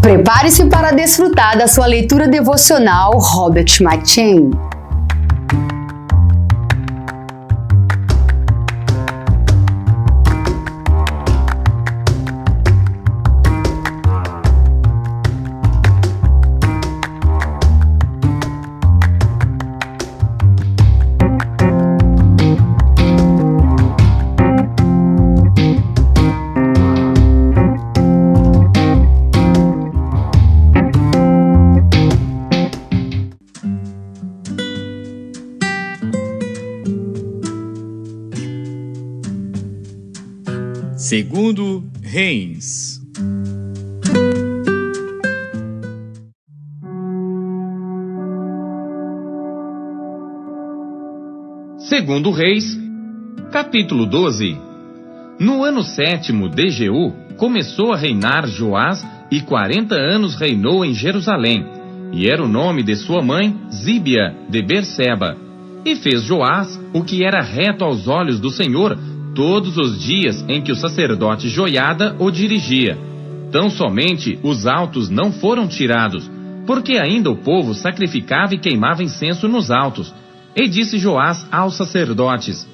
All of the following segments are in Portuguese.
Prepare-se para desfrutar da sua leitura devocional Robert McChain. Segundo Reis. Segundo Reis, capítulo 12. No ano 7º de Jeú, começou a reinar Joás, e 40 anos reinou em Jerusalém. E era o nome de sua mãe, Zíbia, de Berseba. E fez Joás o que era reto aos olhos do Senhor, todos os dias em que o sacerdote Joiada o dirigia. Tão somente os altos não foram tirados, porque ainda o povo sacrificava e queimava incenso nos altos. E disse Joás aos sacerdotes: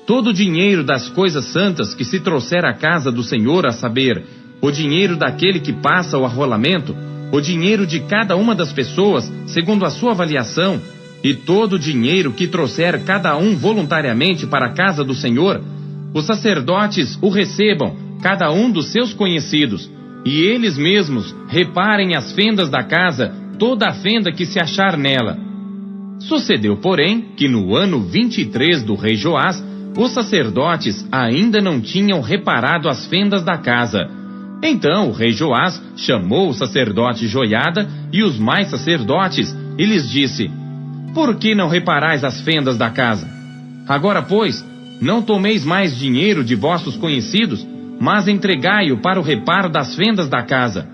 todo o dinheiro das coisas santas que se trouxer à casa do Senhor, a saber, o dinheiro daquele que passa o arrolamento, o dinheiro de cada uma das pessoas, segundo a sua avaliação, e todo o dinheiro que trouxer cada um voluntariamente para a casa do Senhor, os sacerdotes o recebam, cada um dos seus conhecidos, e eles mesmos reparem as fendas da casa, toda a fenda que se achar nela. Sucedeu, porém, que no ano 23 do rei Joás, os sacerdotes ainda não tinham reparado as fendas da casa. Então o rei Joás chamou o sacerdote Joiada e os mais sacerdotes, e lhes disse: por que não reparais as fendas da casa? Agora, pois, não tomeis mais dinheiro de vossos conhecidos, mas entregai-o para o reparo das fendas da casa.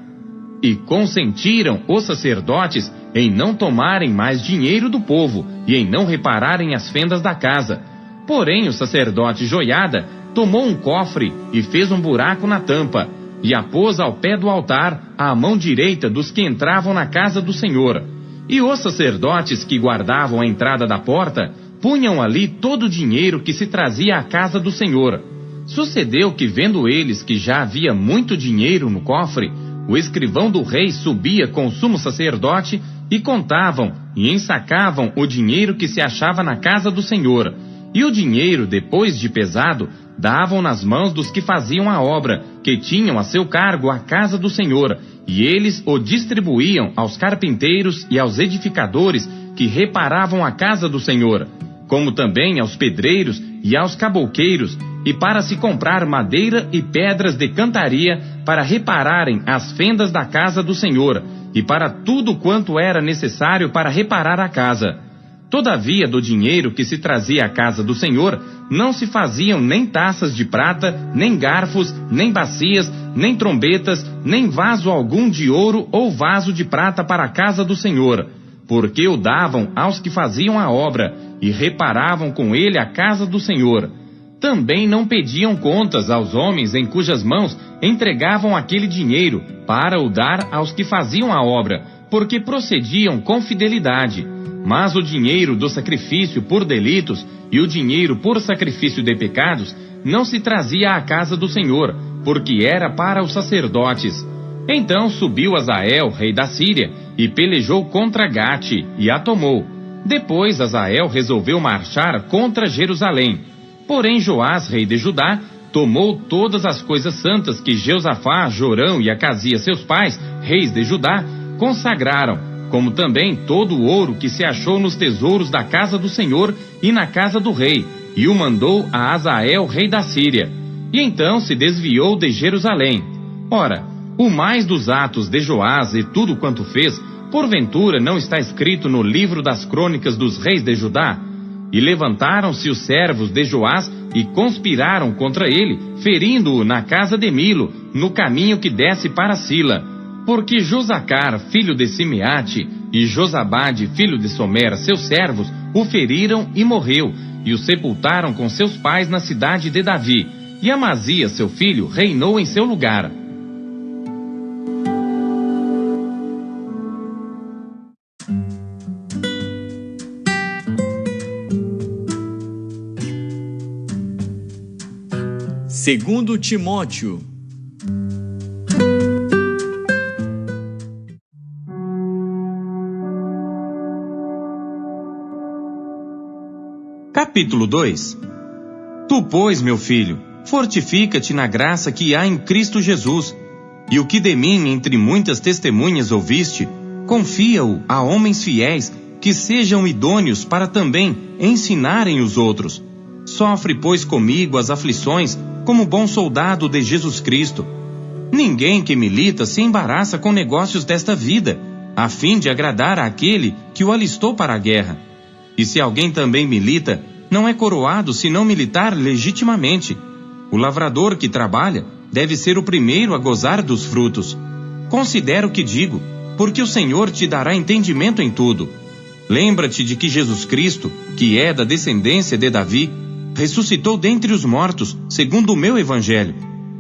E consentiram os sacerdotes em não tomarem mais dinheiro do povo e em não repararem as fendas da casa. Porém o sacerdote Joiada tomou um cofre e fez um buraco na tampa, e a pôs ao pé do altar, à mão direita dos que entravam na casa do Senhor. E os sacerdotes que guardavam a entrada da porta punham ali todo o dinheiro que se trazia à casa do Senhor. Sucedeu que, vendo eles que já havia muito dinheiro no cofre, o escrivão do rei subia com o sumo sacerdote e contavam e ensacavam o dinheiro que se achava na casa do Senhor. E o dinheiro, depois de pesado, davam nas mãos dos que faziam a obra, que tinham a seu cargo a casa do Senhor, e eles o distribuíam aos carpinteiros e aos edificadores que reparavam a casa do Senhor, como também aos pedreiros e aos cabouqueiros, e para se comprar madeira e pedras de cantaria para repararem as fendas da casa do Senhor, e para tudo quanto era necessário para reparar a casa. Todavia, do dinheiro que se trazia à casa do Senhor, não se faziam nem taças de prata, nem garfos, nem bacias, nem trombetas, nem vaso algum de ouro ou vaso de prata para a casa do Senhor, porque o davam aos que faziam a obra, e reparavam com ele a casa do Senhor. Também não pediam contas aos homens em cujas mãos entregavam aquele dinheiro, para o dar aos que faziam a obra, porque procediam com fidelidade. Mas o dinheiro do sacrifício por delitos e o dinheiro por sacrifício de pecados não se trazia à casa do Senhor, porque era para os sacerdotes. Então subiu Azael, rei da Síria, e pelejou contra Gate, e a tomou. Depois Azael resolveu marchar contra Jerusalém. Porém Joás, rei de Judá, tomou todas as coisas santas que Jeosafá, Jorão e Acasias, seus pais, reis de Judá, consagraram, como também todo o ouro que se achou nos tesouros da casa do Senhor e na casa do rei, e o mandou a Azael, rei da Síria. E então se desviou de Jerusalém. Ora, o mais dos atos de Joás e tudo quanto fez, porventura não está escrito no livro das crônicas dos reis de Judá? E levantaram-se os servos de Joás e conspiraram contra ele, ferindo-o na casa de Milo, no caminho que desce para Sila. Porque Josacar, filho de Simeate, e Josabade, filho de Somer, seus servos, o feriram e morreu, e o sepultaram com seus pais na cidade de Davi. E Amazias, seu filho, reinou em seu lugar. Segundo Timóteo. Capítulo 2. Tu, pois, meu filho, fortifica-te na graça que há em Cristo Jesus, e o que de mim entre muitas testemunhas ouviste, confia-o a homens fiéis, que sejam idôneos para também ensinarem os outros. Sofre, pois, comigo as aflições, como bom soldado de Jesus Cristo. Ninguém que milita se embaraça com negócios desta vida, a fim de agradar àquele que o alistou para a guerra. E se alguém também milita, não é coroado se não militar legitimamente. O lavrador que trabalha deve ser o primeiro a gozar dos frutos. Considera o que digo, porque o Senhor te dará entendimento em tudo. Lembra-te de que Jesus Cristo, que é da descendência de Davi, ressuscitou dentre os mortos, segundo o meu evangelho.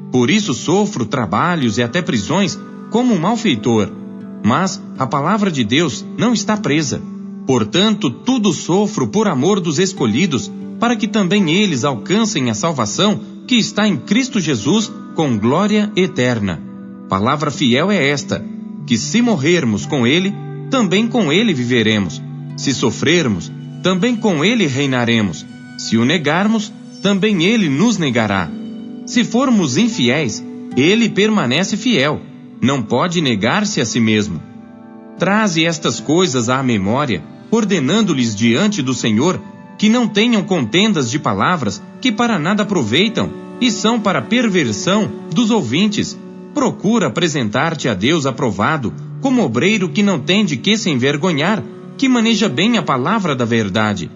Por isso sofro trabalhos e até prisões como um malfeitor. Mas a palavra de Deus não está presa. Portanto, tudo sofro por amor dos escolhidos, para que também eles alcancem a salvação que está em Cristo Jesus com glória eterna. Palavra fiel é esta, que se morrermos com Ele, também com Ele viveremos. Se sofrermos, também com Ele reinaremos. Se o negarmos, também Ele nos negará. Se formos infiéis, Ele permanece fiel. Não pode negar-se a si mesmo. Traze estas coisas à memória, ordenando-lhes diante do Senhor que não tenham contendas de palavras que para nada aproveitam e são para perversão dos ouvintes. Procura apresentar-te a Deus aprovado, como obreiro que não tem de que se envergonhar, que maneja bem a palavra da verdade.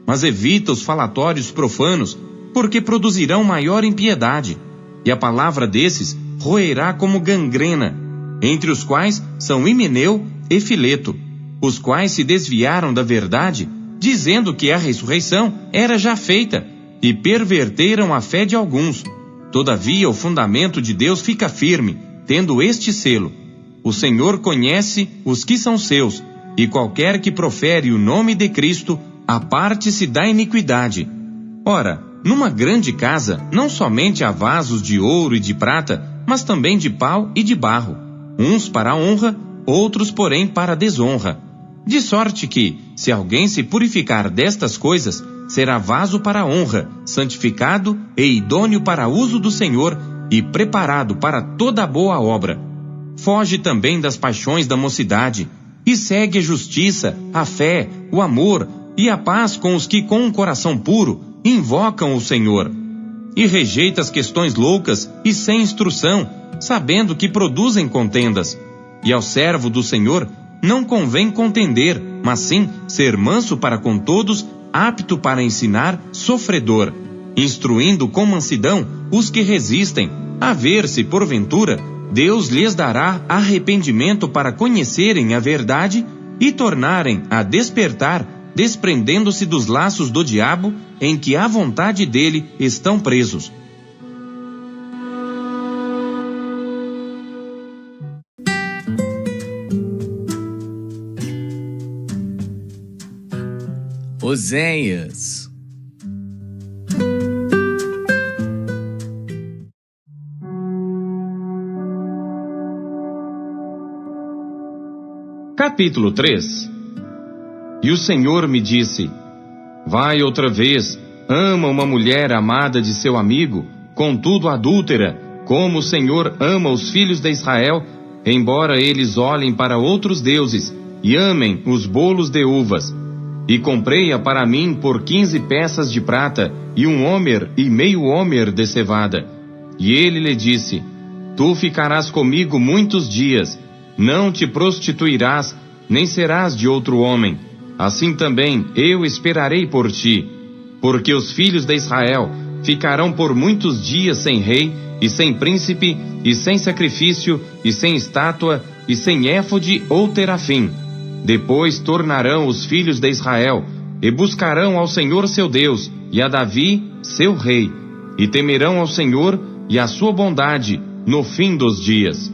Mas evita os falatórios profanos, porque produzirão maior impiedade, e a palavra desses roerá como gangrena, entre os quais são Himeneu e Fileto, os quais se desviaram da verdade, dizendo que a ressurreição era já feita, e perverteram a fé de alguns. Todavia o fundamento de Deus fica firme, tendo este selo: o Senhor conhece os que são seus, e qualquer que profere o nome de Cristo, aparte-se da iniquidade. Ora, numa grande casa, não somente há vasos de ouro e de prata, mas também de pau e de barro, uns para a honra, outros, porém, para a desonra. De sorte que, se alguém se purificar destas coisas, será vaso para a honra, santificado e idôneo para uso do Senhor e preparado para toda boa obra. Foge também das paixões da mocidade, e segue a justiça, a fé, o amor e a paz com os que com um coração puro invocam o Senhor. E rejeita as questões loucas e sem instrução, sabendo que produzem contendas. E ao servo do Senhor não convém contender, mas sim ser manso para com todos, apto para ensinar, sofredor, instruindo com mansidão os que resistem, a ver se, porventura, Deus lhes dará arrependimento para conhecerem a verdade e tornarem a despertar, desprendendo-se dos laços do diabo, em que à vontade dele estão presos. Oséias. Capítulo 3. E o Senhor me disse: vai outra vez, ama uma mulher amada de seu amigo, contudo adúltera, como o Senhor ama os filhos de Israel, embora eles olhem para outros deuses e amem os bolos de uvas. E comprei-a para mim por 15 peças de prata, e 1 homer e meio homer de cevada. E ele lhe disse: tu ficarás comigo muitos dias, não te prostituirás, nem serás de outro homem. Assim também eu esperarei por ti, porque os filhos de Israel ficarão por muitos dias sem rei, e sem príncipe, e sem sacrifício, e sem estátua, e sem éfode ou terafim. Depois tornarão os filhos de Israel, e buscarão ao Senhor seu Deus, e a Davi, seu rei, e temerão ao Senhor e a sua bondade no fim dos dias.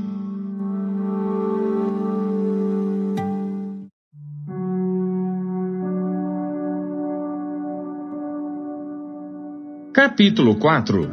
Capítulo 4.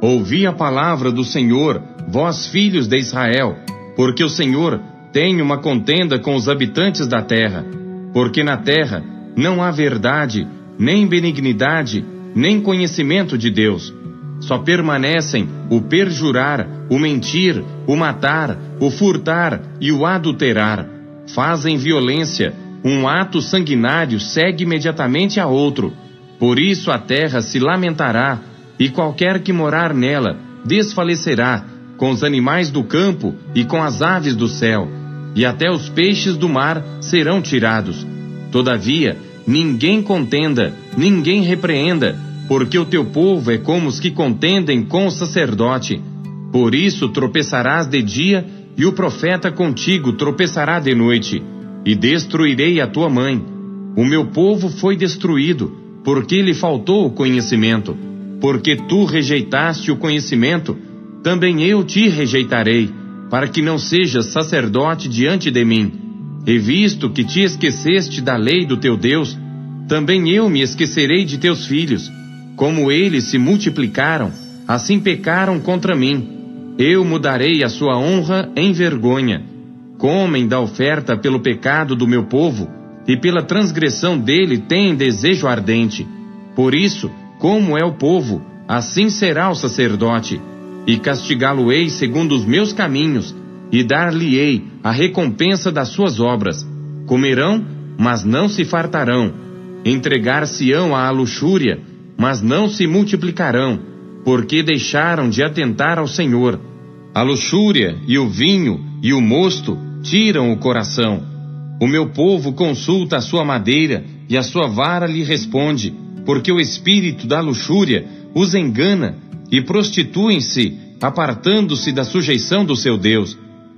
Ouvi a palavra do Senhor, vós filhos de Israel, porque o Senhor tem uma contenda com os habitantes da terra, porque na terra não há verdade, nem benignidade, nem conhecimento de Deus. Só permanecem o perjurar, o mentir, o matar, o furtar e o adulterar. Fazem violência, um ato sanguinário segue imediatamente a outro. Por isso a terra se lamentará, e qualquer que morar nela desfalecerá, com os animais do campo e com as aves do céu, e até os peixes do mar serão tirados. Todavia, ninguém contenda, ninguém repreenda, porque o teu povo é como os que contendem com o sacerdote. Por isso tropeçarás de dia, e o profeta contigo tropeçará de noite, e destruirei a tua mãe. O meu povo foi destruído, porque lhe faltou o conhecimento. Porque tu rejeitaste o conhecimento, também eu te rejeitarei, para que não sejas sacerdote diante de mim. E visto que te esqueceste da lei do teu Deus, também eu me esquecerei de teus filhos. Como eles se multiplicaram, assim pecaram contra mim. Eu mudarei a sua honra em vergonha. Comem da oferta pelo pecado do meu povo, e pela transgressão dele têm desejo ardente. Por isso, como é o povo, assim será o sacerdote, e castigá-lo-ei segundo os meus caminhos, e dar-lhe-ei a recompensa das suas obras. Comerão, mas não se fartarão. Entregar-se-ão à luxúria, mas não se multiplicarão, porque deixaram de atentar ao Senhor. A luxúria e o vinho e o mosto tiram o coração. O meu povo consulta a sua madeira, e a sua vara lhe responde, porque o espírito da luxúria os engana, e prostituem-se, apartando-se da sujeição do seu Deus.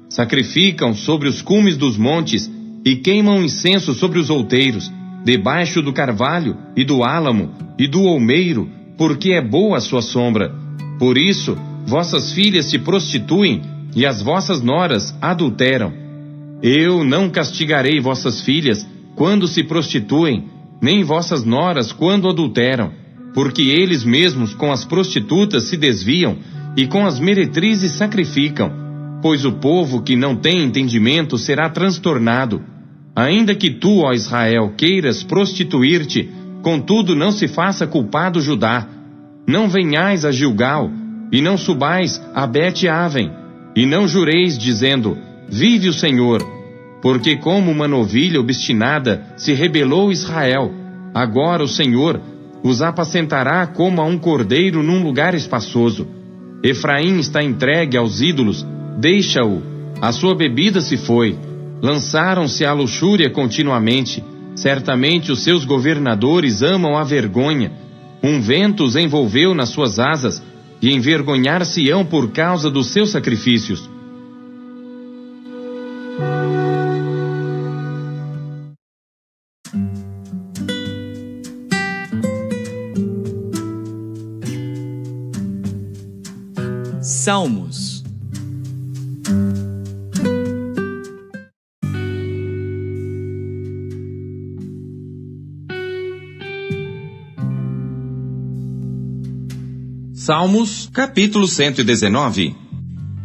Sacrificam sobre os cumes dos montes, e queimam incenso sobre os outeiros, debaixo do carvalho, e do álamo, e do olmeiro, porque é boa a sua sombra. Por isso, vossas filhas se prostituem, e as vossas noras adulteram. Eu não castigarei vossas filhas quando se prostituem, nem vossas noras quando adulteram, porque eles mesmos com as prostitutas se desviam, e com as meretrizes sacrificam. Pois o povo que não tem entendimento será transtornado. Ainda que tu, ó Israel, queiras prostituir-te, contudo não se faça culpado Judá. Não venhais a Gilgal, e não subais a Bet-Aven, e não jureis dizendo, vive o Senhor. Porque como uma novilha obstinada se rebelou Israel, agora o Senhor os apacentará como a um cordeiro num lugar espaçoso. Efraim está entregue aos ídolos, deixa-o, a sua bebida se foi. Lançaram-se à luxúria continuamente, certamente os seus governadores amam a vergonha. Um vento os envolveu nas suas asas, e envergonhar-se-ão por causa dos seus sacrifícios. Salmos. Salmos, capítulo 119.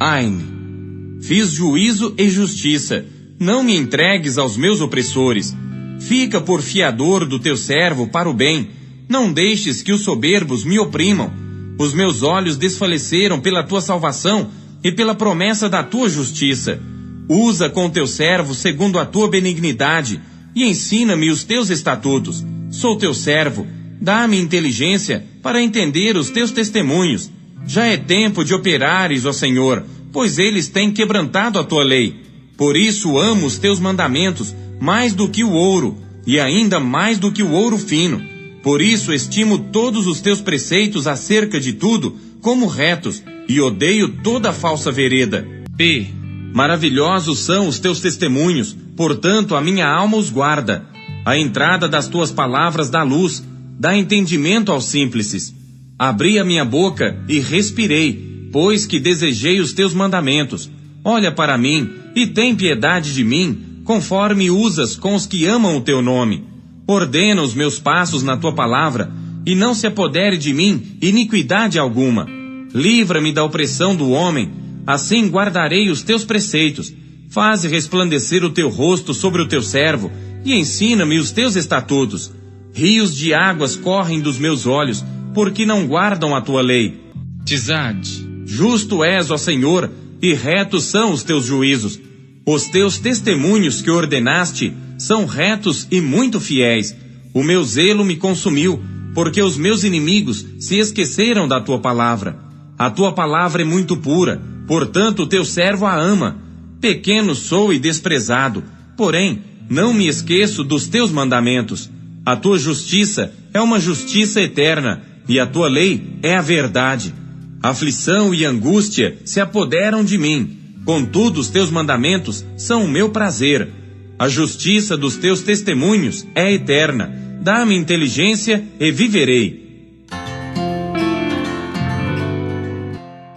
Ai-me, fiz juízo e justiça, não me entregues aos meus opressores. Fica por fiador do teu servo para o bem, não deixes que os soberbos me oprimam. Os meus olhos desfaleceram pela tua salvação e pela promessa da tua justiça. Usa com teu servo segundo a tua benignidade e ensina-me os teus estatutos. Sou teu servo, dá-me inteligência para entender os teus testemunhos. Já é tempo de operares, ó Senhor, pois eles têm quebrantado a tua lei. Por isso amo os teus mandamentos mais do que o ouro, e ainda mais do que o ouro fino. Por isso estimo todos os teus preceitos acerca de tudo como retos, e odeio toda falsa vereda. Maravilhosos são os teus testemunhos, portanto a minha alma os guarda. A entrada das tuas palavras dá luz, dá entendimento aos simples. Abri a minha boca e respirei, pois que desejei os teus mandamentos. Olha para mim e tem piedade de mim, conforme usas com os que amam o teu nome. Ordena os meus passos na tua palavra, e não se apodere de mim iniquidade alguma. Livra-me da opressão do homem, assim guardarei os teus preceitos. Faze resplandecer o teu rosto sobre o teu servo, e ensina-me os teus estatutos. Rios de águas correm dos meus olhos, porque não guardam a tua lei. Tizad. Justo és, ó Senhor, e retos são os teus juízos. Os teus testemunhos que ordenaste são retos e muito fiéis. O meu zelo me consumiu, porque os meus inimigos se esqueceram da tua palavra. A tua palavra é muito pura, portanto o teu servo a ama. Pequeno sou e desprezado, porém não me esqueço dos teus mandamentos. A tua justiça é uma justiça eterna, e a tua lei é a verdade. Aflição e angústia se apoderam de mim, contudo os teus mandamentos são o meu prazer. A justiça dos teus testemunhos é eterna. Dá-me inteligência e viverei.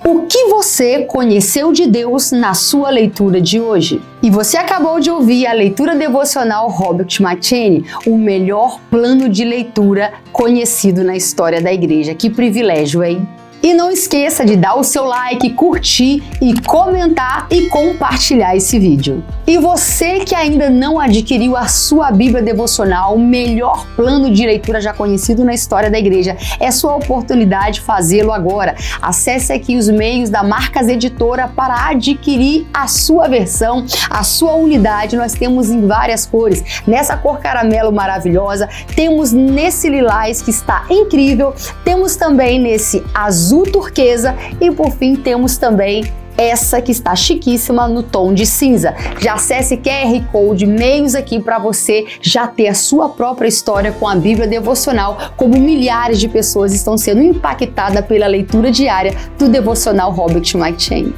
O que você conheceu de Deus na sua leitura de hoje? E você acabou de ouvir a leitura devocional Robert McCheyne, o melhor plano de leitura conhecido na história da igreja. Que privilégio, hein? E não esqueça de dar o seu like, curtir e comentar e compartilhar esse vídeo. E você que ainda não adquiriu a sua Bíblia devocional, o melhor plano de leitura já conhecido na história da igreja, é sua oportunidade de fazê-lo agora. Acesse aqui os meios da Marcas Editora para adquirir a sua versão, a sua unidade. Nós temos em várias cores. Nessa cor caramelo maravilhosa, temos nesse lilás que está incrível, temos também nesse azul turquesa e por fim temos também essa que está chiquíssima no tom de cinza. Já acesse QR Code, meios aqui para você já ter a sua própria história com a Bíblia devocional, como milhares de pessoas estão sendo impactadas pela leitura diária do devocional Robert McCheyne.